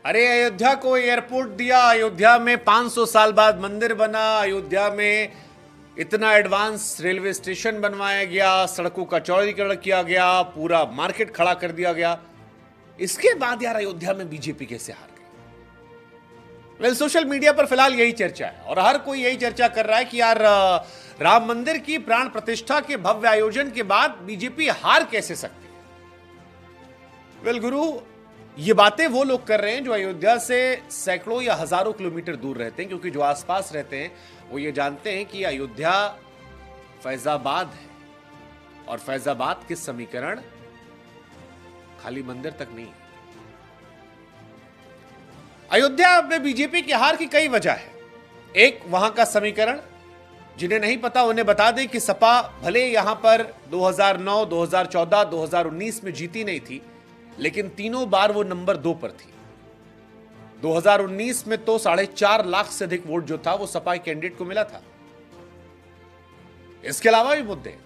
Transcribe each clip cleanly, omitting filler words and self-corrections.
अरे अयोध्या को एयरपोर्ट दिया, अयोध्या में 500 साल बाद मंदिर बना, अयोध्या में इतना एडवांस रेलवे स्टेशन बनवाया गया, सड़कों का चौड़ीकरण किया गया, पूरा मार्केट खड़ा कर दिया गया। इसके बाद यार अयोध्या में बीजेपी कैसे हार गई? वेल, सोशल मीडिया पर फिलहाल यही चर्चा है और हर कोई यही चर्चा कर रहा है कि यार राम मंदिर की प्राण प्रतिष्ठा के भव्य आयोजन के बाद बीजेपी हार कैसे सकती है। वेल गुरु, ये बातें वो लोग कर रहे हैं जो अयोध्या से सैकड़ों या हजारों किलोमीटर दूर रहते हैं, क्योंकि जो आसपास रहते हैं वो ये जानते हैं कि अयोध्या फैजाबाद है और फैजाबाद के समीकरण खाली मंदिर तक नहीं है। अयोध्या में बीजेपी की हार की कई वजह है। एक, वहां का समीकरण। जिन्हें नहीं पता उन्हें बता दें कि सपा भले यहां पर 2009, 2014, 2019 में जीती नहीं थी, लेकिन तीनों बार वो नंबर 2 पर थी। 2019 में तो 4.5 लाख से अधिक वोट जो था वो सपा कैंडिडेट को मिला था। इसके अलावा भी मुद्दे,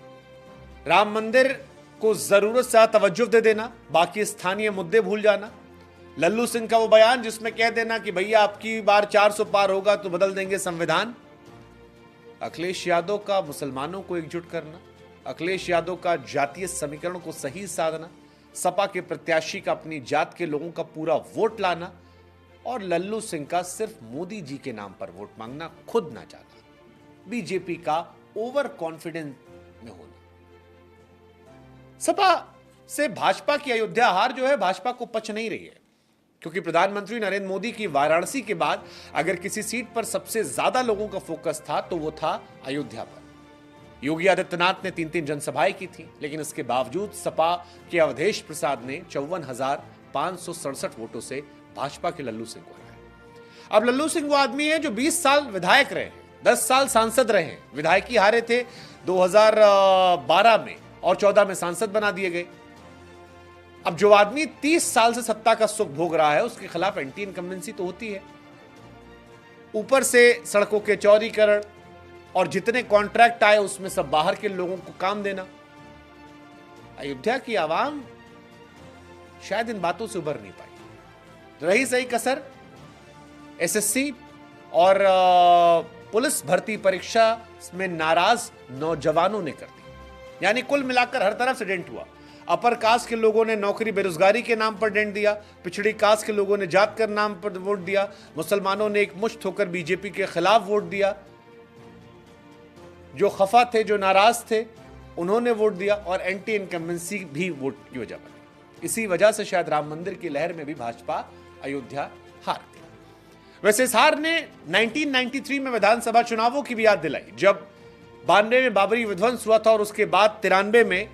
राम मंदिर को जरूरत से तवज्जो दे देना, बाकी स्थानीय मुद्दे भूल जाना, लल्लू सिंह का वो बयान जिसमें कह देना कि भैया आपकी बार 400 पार होगा तो बदल देंगे संविधान, अखिलेश यादव का मुसलमानों को एकजुट करना, अखिलेश यादव का जातीय समीकरण को सही साधना, सपा के प्रत्याशी का अपनी जात के लोगों का पूरा वोट लाना और लल्लू सिंह का सिर्फ मोदी जी के नाम पर वोट मांगना, खुद ना जाना, बीजेपी का ओवर कॉन्फिडेंस में होना। सपा से भाजपा की अयोध्या हार जो है भाजपा को पच नहीं रही है, क्योंकि प्रधानमंत्री नरेंद्र मोदी की वाराणसी के बाद अगर किसी सीट पर सबसे ज्यादा लोगों का फोकस था तो वो था अयोध्या पर। योगी आदित्यनाथ ने 3-3 जनसभाएं की थी, लेकिन इसके बावजूद सपा के अवधेश प्रसाद ने 54,567 वोटों से भाजपा के लल्लू सिंह को हराया। अब लल्लू सिंह वो आदमी है जो 20 साल विधायक रहे हैं, 10 साल सांसद रहे हैं, विधायकी हारे थे 2012 में और 14 में सांसद बना दिए गए। अब जो आदमी 30 साल से सत्ता का सुख भोग रहा है उसके खिलाफ एंटी इनकम्बेंसी तो होती है। ऊपर से सड़कों के चौड़ीकरण और जितने कॉन्ट्रैक्ट आए उसमें सब बाहर के लोगों को काम देना। अयोध्या की आवाम शायद इन बातों से उबर नहीं पाई। रही सही कसर एसएससी और पुलिस भर्ती परीक्षा में नाराज नौजवानों ने कर दी। यानी कुल मिलाकर हर तरफ से डेंट हुआ। अपर कास्ट के लोगों ने नौकरी बेरोजगारी के नाम पर डेंट दिया, पिछड़ी कास्ट के लोगों ने जात कर नाम पर वोट दिया, मुसलमानों ने एक मुश्त होकर बीजेपी के खिलाफ वोट दिया, जो खफा थे, जो नाराज थे, उन्होंने वोट दिया और एंटी इनकम्बेंसी भी वोट की वजह बनी। इसी वजह से शायद राम मंदिर की लहर में भी भाजपा अयोध्या हार गई। वैसे इस हार ने 1993 में विधानसभा चुनावों की भी याद दिलाई, जब 92 में बाबरी विध्वंस हुआ था और उसके बाद 93 में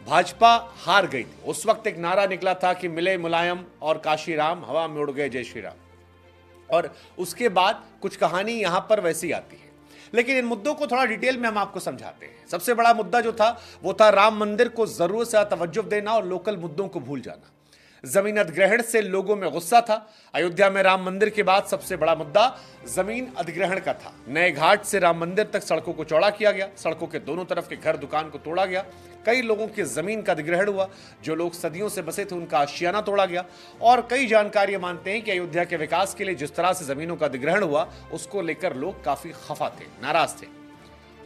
भाजपा हार गई थी। उस वक्त एक नारा निकला था कि मिले मुलायम और काशी राम, हवा में उड़ गए जय श्री राम। और उसके बाद कुछ कहानी यहां पर वैसी आती है, लेकिन इन मुद्दों को थोड़ा डिटेल में हम आपको समझाते हैं। सबसे बड़ा मुद्दा जो था वो था राम मंदिर को जरूरत से तवज्जो देना और लोकल मुद्दों को भूल जाना। जमीन अधिग्रहण से लोगों में गुस्सा था। अयोध्या में राम मंदिर के बाद सबसे बड़ा मुद्दा जमीन अधिग्रहण का था। नए घाट से राम मंदिर तक सड़कों को चौड़ा किया गया, सड़कों के दोनों तरफ के घर दुकान को तोड़ा गया, कई लोगों की जमीन का अधिग्रहण हुआ, जो लोग सदियों से बसे थे उनका आशियाना तोड़ा गया। और कई जानकारी मानते हैं कि अयोध्या के विकास के लिए जिस तरह से जमीनों का अधिग्रहण हुआ उसको लेकर लोग काफी खफा थे, नाराज थे।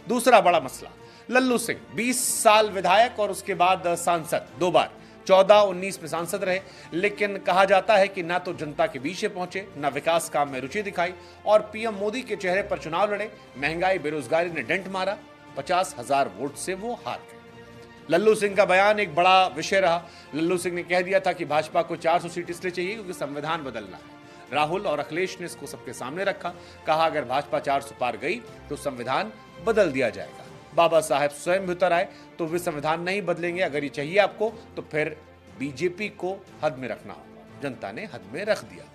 दूसरा बड़ा मसला, लल्लू सिंह 20 साल विधायक और उसके बाद सांसद, 2 बार 14-19 में सांसद रहे, लेकिन कहा जाता है कि ना तो जनता के बीच पहुंचे, ना विकास काम में रुचि दिखाई और पीएम मोदी के चेहरे पर चुनाव लड़े। महंगाई बेरोजगारी ने डेंट मारा, 50,000 वोट से वो हार गए। लल्लू सिंह का बयान एक बड़ा विषय रहा। लल्लू सिंह ने कह दिया था कि भाजपा को 400 सीट इसलिए चाहिए क्योंकि संविधान बदलना है। राहुल और अखिलेश ने इसको सबके सामने रखा, कहा अगर भाजपा 400 पार गई तो संविधान बदल दिया जाएगा। बाबा साहेब स्वयं भी उतर आए तो वे संविधान नहीं बदलेंगे, अगर ये चाहिए आपको तो फिर बीजेपी को हद में रखना होगा। जनता ने हद में रख दिया।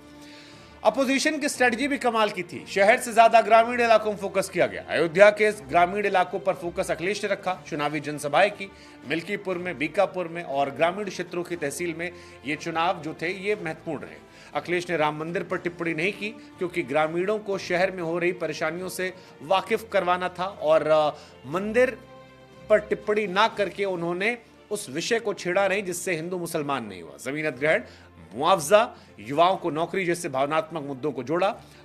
अपोजिशन की स्ट्रेटजी भी कमाल की थी। शहर से ज्यादा ग्रामीण इलाकों में फोकस किया गया। अयोध्या के ग्रामीण इलाकों पर फोकस अखिलेश ने रखा। चुनावी जनसभाएं की मिल्कीपुर में, बीकापुर में और ग्रामीण क्षेत्रों की तहसील में। ये चुनाव जो थे ये महत्वपूर्ण रहे। अखिलेश ने राम मंदिर पर टिप्पणी नहीं की क्योंकि ग्रामीणों को शहर में हो रही परेशानियों से वाकिफ करवाना था और मंदिर पर टिप्पणी ना करके उन्होंने उस विषय को छेड़ा नहीं जिससे हिंदू मुसलमान नहीं हुआ। जमीन अधिग्रहण मुआवजा, युवाओं को नौकरी जैसे भावनात्मक मुद्दों को जोड़ा